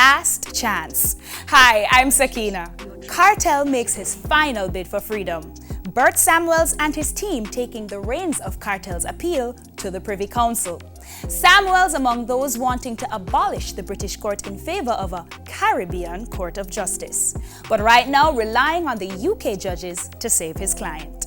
last chance. Hi, I'm Sakina. Kartel makes his final bid for freedom. Bert Samuels and his team taking the reins of Kartel's appeal to the Privy Council. Samuels among those wanting to abolish the British court in favor of a Caribbean Court of Justice. But right now relying on the UK judges to save his client.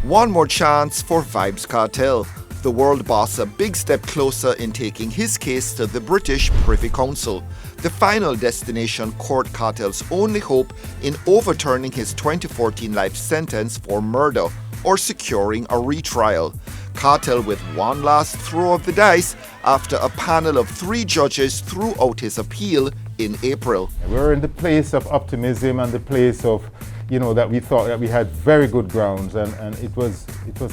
One more chance for Vybz Kartel. The world boss a big step closer in taking his case to the British Privy Council, the final destination court Kartel's only hope in overturning his 2014 life sentence for murder or securing a retrial. Kartel with one last throw of the dice after a panel of 3 judges threw out his appeal in April. We're in the place of optimism and the place of, that we thought that we had very good grounds, and it was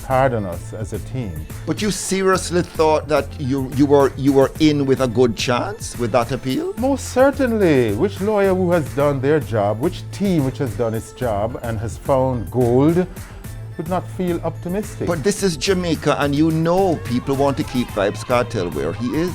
hard on us as a team. But you seriously thought that you were in with a good chance with that appeal? Most certainly. Which lawyer who has done their job, which team which has done its job and has found gold would not feel optimistic? But this is Jamaica, and people want to keep Vybz Kartel where he is.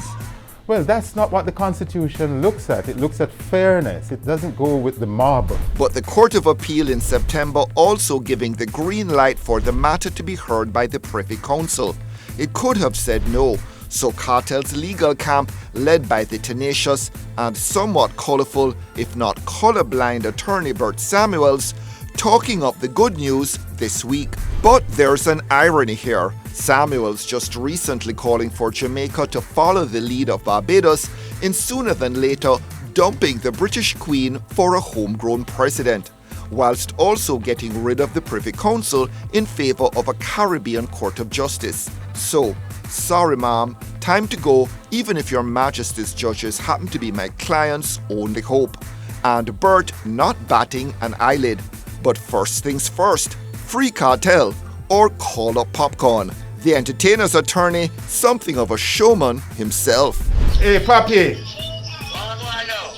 Well, that's not what the Constitution looks at. It looks at fairness. It doesn't go with the mob. But the Court of Appeal in September also giving the green light for the matter to be heard by the Privy Council. It could have said no, so Kartel's legal camp, led by the tenacious and somewhat colourful, if not colourblind attorney Bert Samuels, talking up the good news this week. But there's an irony here. Samuels just recently calling for Jamaica to follow the lead of Barbados in sooner than later dumping the British Queen for a homegrown president, whilst also getting rid of the Privy Council in favour of a Caribbean Court of Justice. So, sorry ma'am, time to go, even if your Majesty's judges happen to be my client's only hope. And Bert not batting an eyelid. But first things first, free Kartel or call up popcorn. The entertainer's attorney, something of a showman himself. Hey, Papi.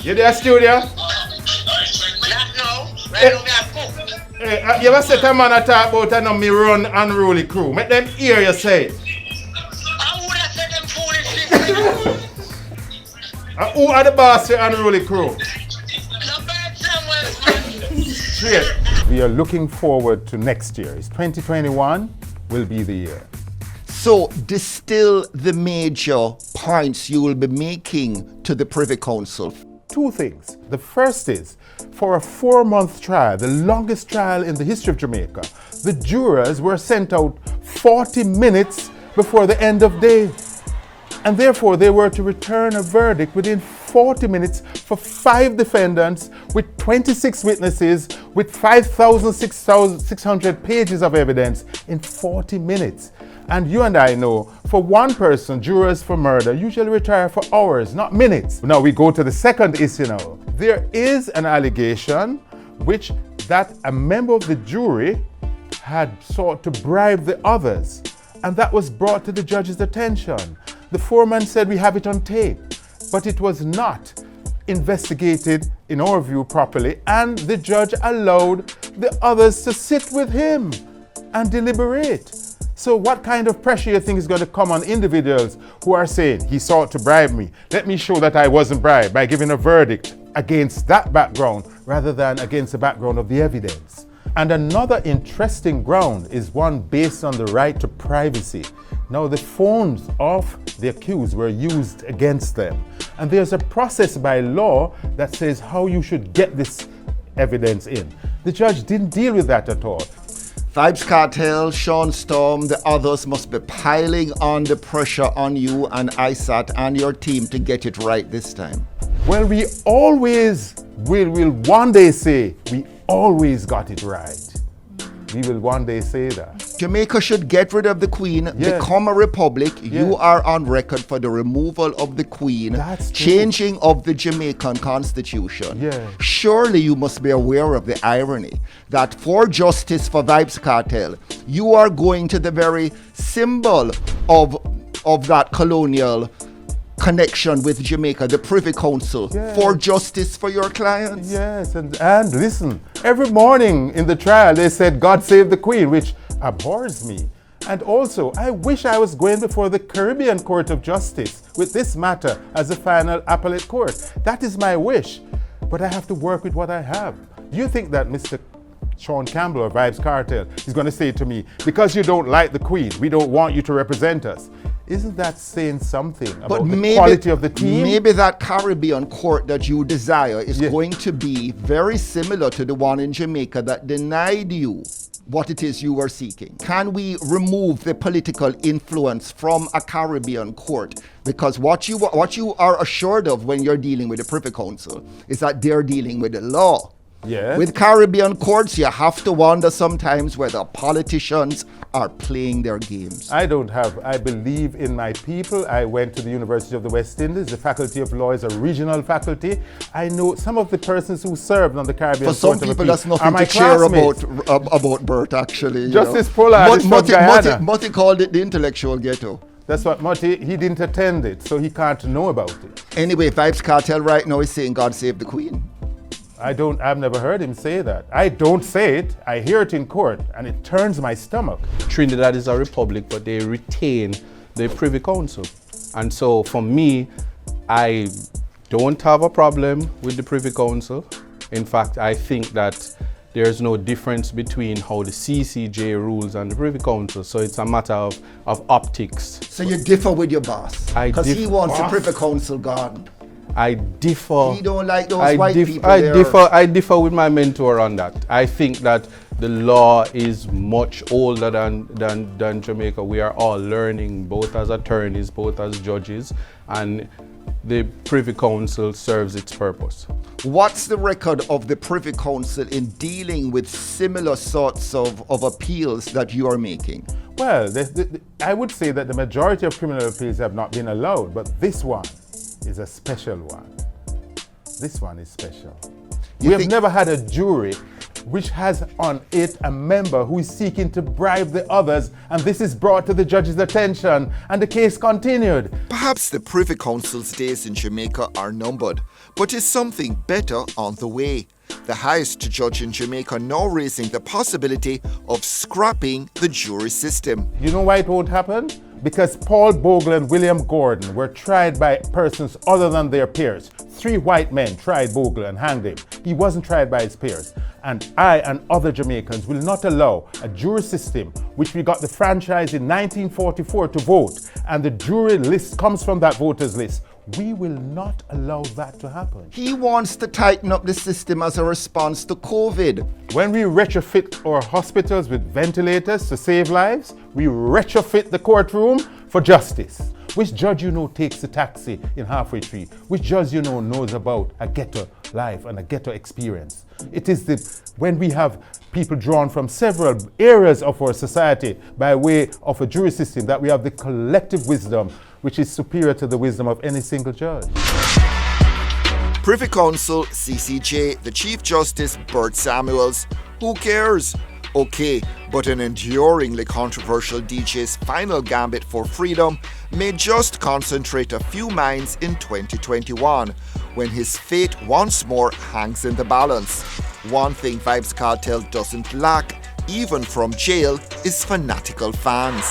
You there, studio? You ever set a man a talk about me run unruly crew? Make them hear you say it. I would have said them foolish things. Who are the boss of unruly crew? Straight. We are looking forward to next year. It's 2021 will be the year. So distill the major points you will be making to the Privy Council. 2 things. The first is, for a 4-month trial, the longest trial in the history of Jamaica, the jurors were sent out 40 minutes before the end of day. And therefore, they were to return a verdict within 40 minutes for 5 defendants with 26 witnesses with 5,600 pages of evidence in 40 minutes. And you and I know, for one person, jurors for murder usually retire for hours, not minutes. Now we go to the second issue now. There is an allegation that a member of the jury had sought to bribe the others, and that was brought to the judge's attention. The foreman said we have it on tape, but it was not investigated, in our view, properly, and the judge allowed the others to sit with him and deliberate. So what kind of pressure you think is going to come on individuals who are saying, he sought to bribe me, let me show that I wasn't bribed by giving a verdict against that background rather than against the background of the evidence? And another interesting ground is one based on the right to privacy. Now, the phones of the accused were used against them. And there's a process by law that says how you should get this evidence in. The judge didn't deal with that at all. Vybz Kartel, Sean Storm, the others must be piling on the pressure on you and ISAT and your team to get it right this time. Well, we always will one day say we always got it right. We will one day say that. Jamaica should get rid of the Queen, become a republic. You are on record for the removal of the Queen, changing of the Jamaican constitution. Surely you must be aware of the irony that for justice for Vybz Kartel, you are going to the very symbol of that colonial connection with Jamaica, the Privy Council, for justice for your clients? Yes, and listen, every morning in the trial they said, God save the Queen, which abhors me. And also, I wish I was going before the Caribbean Court of Justice with this matter as a final appellate court. That is my wish, but I have to work with what I have. Do you think that Mr. Sean Campbell or Vybz Kartel is going to say to me, because you don't like the Queen, we don't want you to represent us? Isn't that saying something about the quality of the team? Maybe that Caribbean court that you desire is going to be very similar to the one in Jamaica that denied you what it is you were seeking. Can we remove the political influence from a Caribbean court? Because what you are assured of when you're dealing with the Privy Council is that they're dealing with the law. Yes. With Caribbean courts, you have to wonder sometimes whether politicians are playing their games. I believe in my people. I went to the University of the West Indies. The Faculty of Law is a regional faculty. I know some of the persons who served on the Caribbean For some Court of people, Appeal that's nothing to cheer about Bert, actually. Justice Pollard is from Guyana. Mutty called it the intellectual ghetto. That's what Mutty, he didn't attend it, so he can't know about it. Anyway, Vybz Kartel right now is saying God save the Queen. I've never heard him say that. I don't say it, I hear it in court, and it turns my stomach. Trinidad is a republic, but they retain the Privy Council. And so for me, I don't have a problem with the Privy Council. In fact, I think that there's no difference between how the CCJ rules and the Privy Council. So it's a matter of optics. So you differ with your boss? Because he wants the Privy Council gone. I differ. He don't like those white people there. I differ with my mentor on that. I think that the law is much older than Jamaica. We are all learning, both as attorneys, both as judges, and the Privy Council serves its purpose. What's the record of the Privy Council in dealing with similar sorts of appeals that you are making? Well, I would say that the majority of criminal appeals have not been allowed, but this one is a special one. This one is special. We have never had a jury which has on it a member who is seeking to bribe the others, and this is brought to the judge's attention, and the case continued. Perhaps the Privy Council's days in Jamaica are numbered, but is something better on the way. The highest judge in Jamaica now raising the possibility of scrapping the jury system. You know why it won't happen? Because Paul Bogle and William Gordon were tried by persons other than their peers. 3 white men tried Bogle and hanged him. He wasn't tried by his peers. And I and other Jamaicans will not allow a jury system, which we got the franchise in 1944 to vote, and the jury list comes from that voters list. We will not allow that to happen. He wants to tighten up the system as a response to COVID. When we retrofit our hospitals with ventilators to save lives, we retrofit the courtroom for justice. Which judge you know takes the taxi in Halfway Tree? Which judge you know knows about a ghetto life and a ghetto experience? It is when we have people drawn from several areas of our society by way of a jury system that we have the collective wisdom which is superior to the wisdom of any single judge. Privy Council, CCJ, the Chief Justice, Bert Samuels. Who cares? Okay, but an enduringly controversial DJ's final gambit for freedom may just concentrate a few minds in 2021, when his fate once more hangs in the balance. One thing Vybz Kartel doesn't lack, even from jail, is fanatical fans.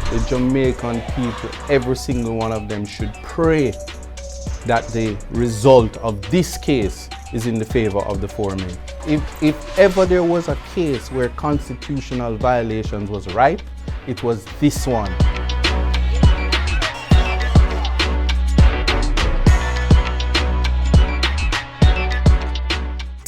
The Jamaican people, every single one of them should pray that the result of this case is in the favor of the 4 men. If ever there was a case where constitutional violations was ripe, it was this one.